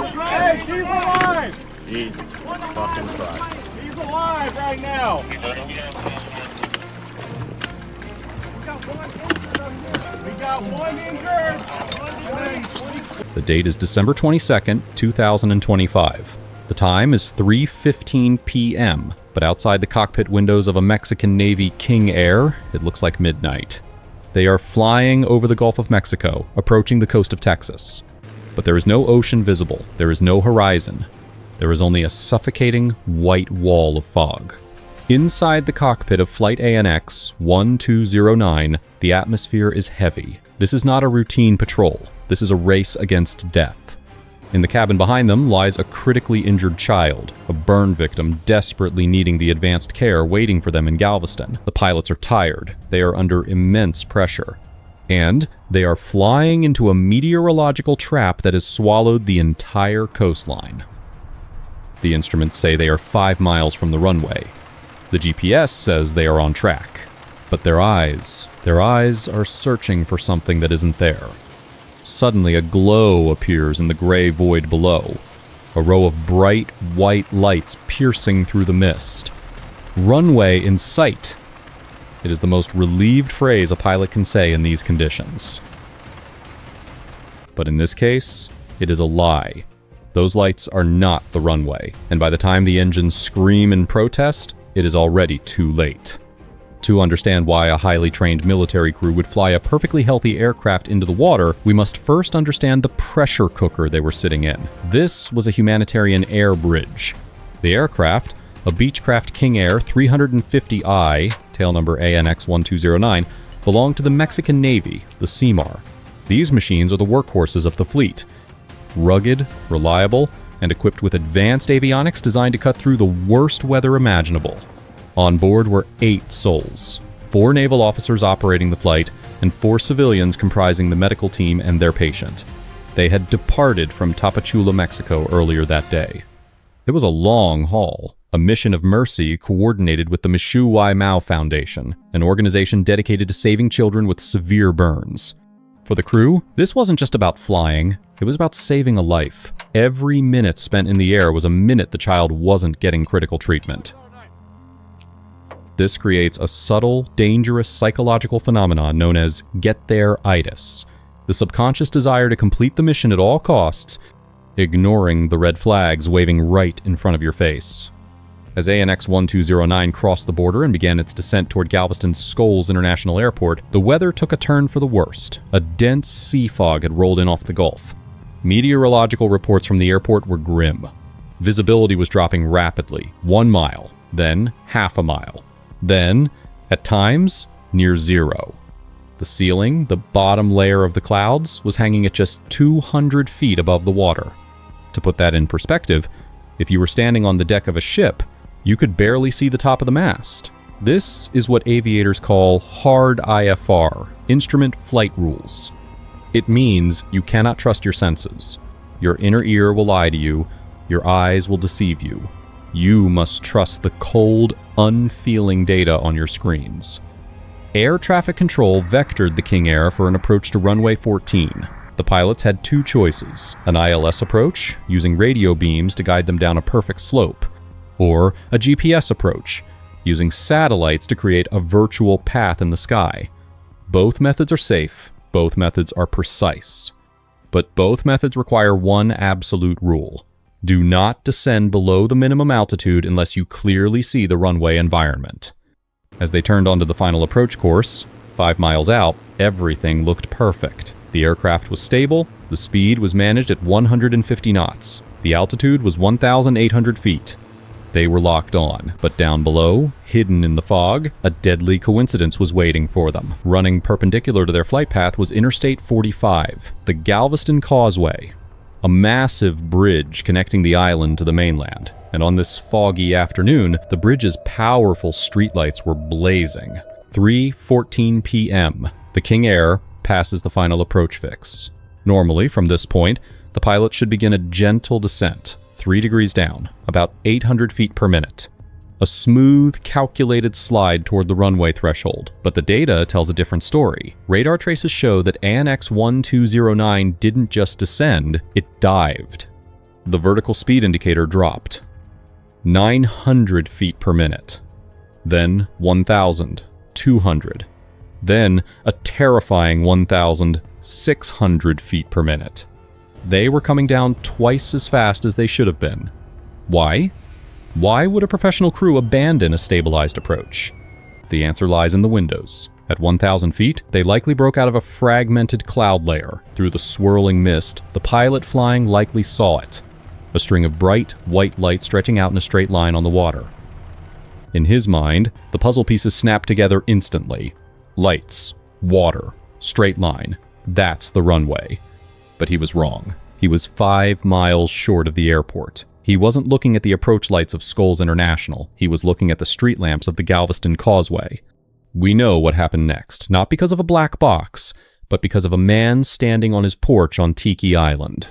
Hey, she's alive! Jesus fucking Christ. He's alive right now! We got one injured! The date is December 22nd, 2025. The time is 3:15 p.m., but outside the cockpit windows of a Mexican Navy King Air, it looks like midnight. They are flying over the Gulf of Mexico, approaching the coast of Texas. But there is no ocean visible, there is no horizon. There is only a suffocating white wall of fog. Inside the cockpit of Flight ANX 1209, the atmosphere is heavy. This is not a routine patrol. This is a race against death. In the cabin behind them lies a critically injured child, a burn victim desperately needing the advanced care waiting for them in Galveston. The pilots are tired. They are under immense pressure. And they are flying into a meteorological trap that has swallowed the entire coastline. The instruments say they are 5 miles from the runway. The GPS says they are on track. But their eyes are searching for something that isn't there. Suddenly, a glow appears in the gray void below, a row of bright white lights piercing through the mist. Runway in sight. It is the most relieved phrase a pilot can say in these conditions. But in this case, it is a lie. Those lights are not the runway, and by the time the engines scream in protest, it is already too late. To understand why a highly trained military crew would fly a perfectly healthy aircraft into the water, we must first understand the pressure cooker they were sitting in. This was a humanitarian air bridge. The aircraft, a Beechcraft King Air 350I, tail number ANX 1209, belonged to the Mexican Navy, the CMAR. These machines are the workhorses of the fleet. Rugged, reliable, and equipped with advanced avionics designed to cut through the worst weather imaginable. On board were 8 souls, 4 naval officers operating the flight, and 4 civilians comprising the medical team and their patient. They had departed from Tapachula, Mexico earlier that day. It was a long haul, a mission of mercy coordinated with the Mishu Y Mao Foundation, an organization dedicated to saving children with severe burns. For the crew, this wasn't just about flying, it was about saving a life. Every minute spent in the air was a minute the child wasn't getting critical treatment. This creates a subtle, dangerous psychological phenomenon known as get-there-itis, the subconscious desire to complete the mission at all costs, ignoring the red flags waving right in front of your face. As ANX 1209 crossed the border and began its descent toward Galveston's Skolls International Airport, the weather took a turn for the worst. A dense sea fog had rolled in off the Gulf. Meteorological reports from the airport were grim. Visibility was dropping rapidly, 1 mile, then half a mile. Then, at times, near zero. The ceiling, the bottom layer of the clouds, was hanging at just 200 feet above the water. To put that in perspective, if you were standing on the deck of a ship, you could barely see the top of the mast. This is what aviators call hard IFR, instrument flight rules. It means you cannot trust your senses. Your inner ear will lie to you, your eyes will deceive you. You must trust the cold, unfeeling data on your screens. Air traffic control vectored the King Air for an approach to runway 14. The pilots had 2 choices: an ILS approach, using radio beams to guide them down a perfect slope, or a GPS approach, using satellites to create a virtual path in the sky. Both methods are safe, both methods are precise. But both methods require one absolute rule. Do not descend below the minimum altitude unless you clearly see the runway environment. As they turned onto the final approach course, 5 miles out, everything looked perfect. The aircraft was stable, the speed was managed at 150 knots, the altitude was 1,800 feet. They were locked on, but down below, hidden in the fog, a deadly coincidence was waiting for them. Running perpendicular to their flight path was Interstate 45, the Galveston Causeway, a massive bridge connecting the island to the mainland. And on this foggy afternoon, the bridge's powerful streetlights were blazing. 3:14 p.m. The King Air passes the final approach fix. Normally, from this point, the pilot should begin a gentle descent, 3 degrees down, about 800 feet per minute. A smooth, calculated slide toward the runway threshold, but the data tells a different story. Radar traces show that ANX 1209 didn't just descend, it dived. The vertical speed indicator dropped. 900 feet per minute. Then 1,200. Then a terrifying 1,600 feet per minute. They were coming down twice as fast as they should have been. Why? Why would a professional crew abandon a stabilized approach? The answer lies in the windows. At 1,000 feet, they likely broke out of a fragmented cloud layer. Through the swirling mist, the pilot flying likely saw it. A string of bright, white light stretching out in a straight line on the water. In his mind, the puzzle pieces snapped together instantly. Lights, water, straight line. That's the runway. But he was wrong. He was 5 miles short of the airport. He wasn't looking at the approach lights of Skulls International. He was looking at the street lamps of the Galveston Causeway. We know what happened next, not because of a black box, but because of a man standing on his porch on Tiki Island.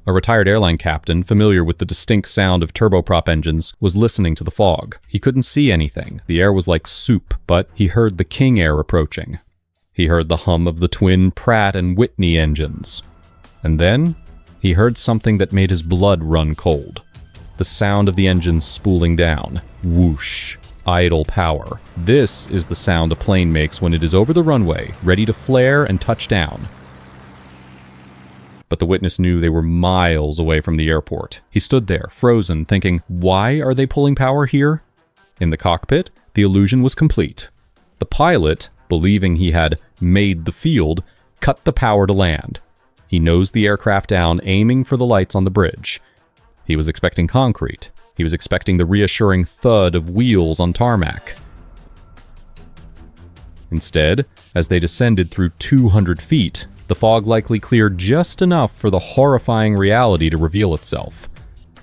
A retired airline captain, familiar with the distinct sound of turboprop engines, was listening to the fog. He couldn't see anything. The air was like soup, but he heard the King Air approaching. He heard the hum of the twin Pratt and Whitney engines. And then, he heard something that made his blood run cold. The sound of the engines spooling down. Whoosh. Idle power. This is the sound a plane makes when it is over the runway, ready to flare and touch down. But the witness knew they were miles away from the airport. He stood there, frozen, thinking, why are they pulling power here? In the cockpit, the illusion was complete. The pilot, believing he had made the field, cut the power to land. He nosed the aircraft down, aiming for the lights on the bridge. He was expecting concrete. He was expecting the reassuring thud of wheels on tarmac. Instead, as they descended through 200 feet, the fog likely cleared just enough for the horrifying reality to reveal itself.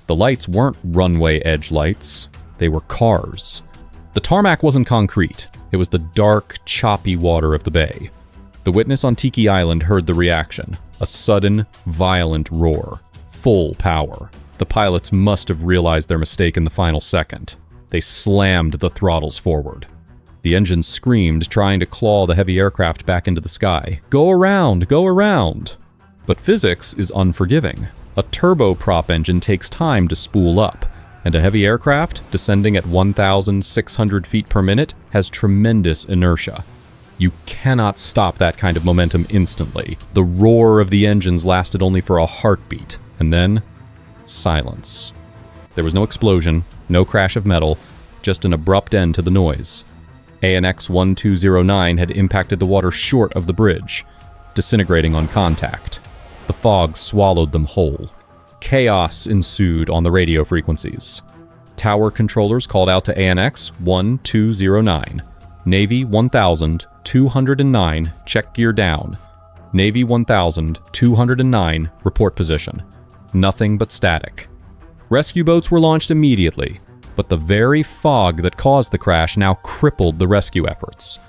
The lights weren't runway edge lights. They were cars. The tarmac wasn't concrete. It was the dark, choppy water of the bay. The witness on Tiki Island heard the reaction. A sudden, violent roar. Full power. The pilots must have realized their mistake in the final second. They slammed the throttles forward. The engines screamed, trying to claw the heavy aircraft back into the sky. Go around! Go around! But physics is unforgiving. A turboprop engine takes time to spool up, and a heavy aircraft, descending at 1,600 feet per minute, has tremendous inertia. You cannot stop that kind of momentum instantly. The roar of the engines lasted only for a heartbeat, and then silence. There was no explosion, no crash of metal, just an abrupt end to the noise. ANX 1209 had impacted the water short of the bridge, disintegrating on contact. The fog swallowed them whole. Chaos ensued on the radio frequencies. Tower controllers called out to ANX 1209. Navy 1209, check gear down. Navy 1209, report position. Nothing but static. Rescue boats were launched immediately, but the very fog that caused the crash now crippled the rescue efforts.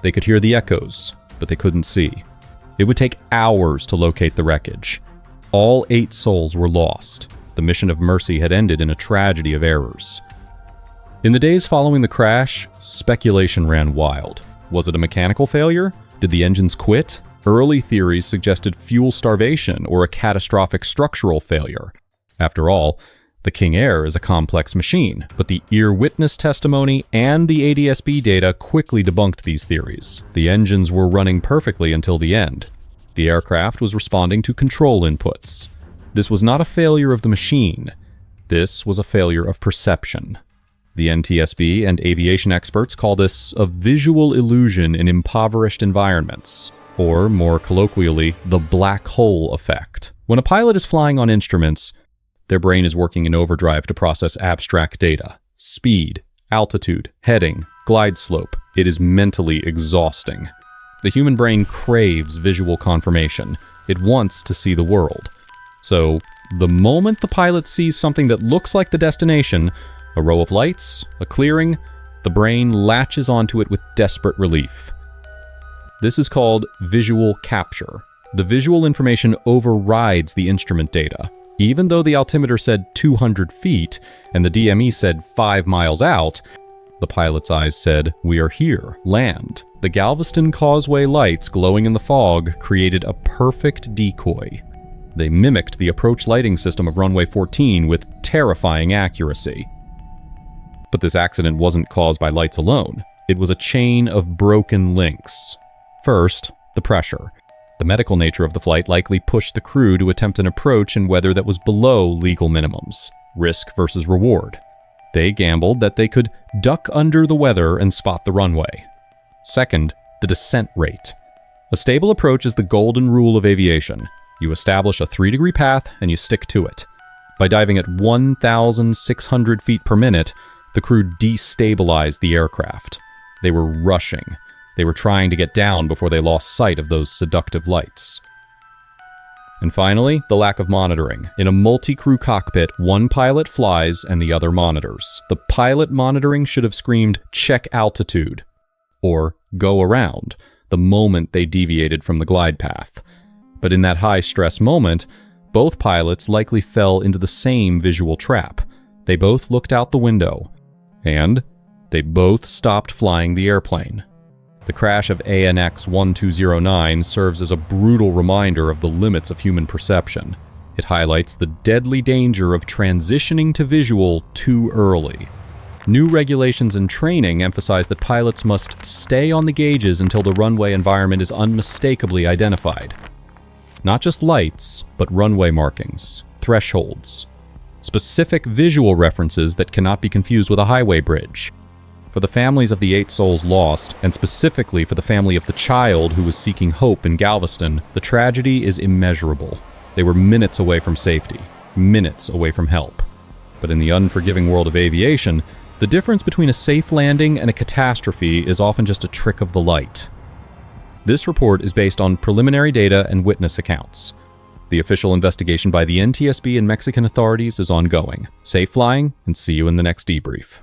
They could hear the echoes, but they couldn't see. It would take hours to locate the wreckage. All 8 souls were lost. The mission of mercy had ended in a tragedy of errors. In the days following the crash, speculation ran wild. Was it a mechanical failure? Did the engines quit? Early theories suggested fuel starvation or a catastrophic structural failure. After all, the King Air is a complex machine, but the Earwitness testimony and the ADS-B data quickly debunked these theories. The engines were running perfectly until the end. The aircraft was responding to control inputs. This was not a failure of the machine. This was a failure of perception. The NTSB and aviation experts call this a visual illusion in impoverished environments, or more colloquially, the black hole effect. When a pilot is flying on instruments, their brain is working in overdrive to process abstract data. Speed, altitude, heading, glide slope. It is mentally exhausting. The human brain craves visual confirmation. It wants to see the world. So, the moment the pilot sees something that looks like the destination, a row of lights, a clearing, the brain latches onto it with desperate relief. This is called visual capture. The visual information overrides the instrument data. Even though the altimeter said 200 feet and the DME said 5 miles out, the pilot's eyes said, "We are here, land." The Galveston Causeway lights glowing in the fog created a perfect decoy. They mimicked the approach lighting system of runway 14 with terrifying accuracy. But this accident wasn't caused by lights alone. It was a chain of broken links. First, the pressure. The medical nature of the flight likely pushed the crew to attempt an approach in weather that was below legal minimums, risk versus reward. They gambled that they could duck under the weather and spot the runway. Second, the descent rate. A stable approach is the golden rule of aviation. You establish a 3-degree path and you stick to it. By diving at 1,600 feet per minute, the crew destabilized the aircraft. They were rushing. They were trying to get down before they lost sight of those seductive lights. And finally, the lack of monitoring. In a multi-crew cockpit, one pilot flies and the other monitors. The pilot monitoring should have screamed, "Check altitude," or "Go around," the moment they deviated from the glide path. But in that high-stress moment, both pilots likely fell into the same visual trap. They both looked out the window, and they both stopped flying the airplane. The crash of ANX 1209 serves as a brutal reminder of the limits of human perception. It highlights the deadly danger of transitioning to visual too early. New regulations and training emphasize that pilots must stay on the gauges until the runway environment is unmistakably identified. Not just lights, but runway markings, thresholds, specific visual references that cannot be confused with a highway bridge. For the families of the 8 souls lost, and specifically for the family of the child who was seeking hope in Galveston, the tragedy is immeasurable. They were minutes away from safety, minutes away from help. But in the unforgiving world of aviation, the difference between a safe landing and a catastrophe is often just a trick of the light. This report is based on preliminary data and witness accounts. The official investigation by the NTSB and Mexican authorities is ongoing. Safe flying, and see you in the next debrief.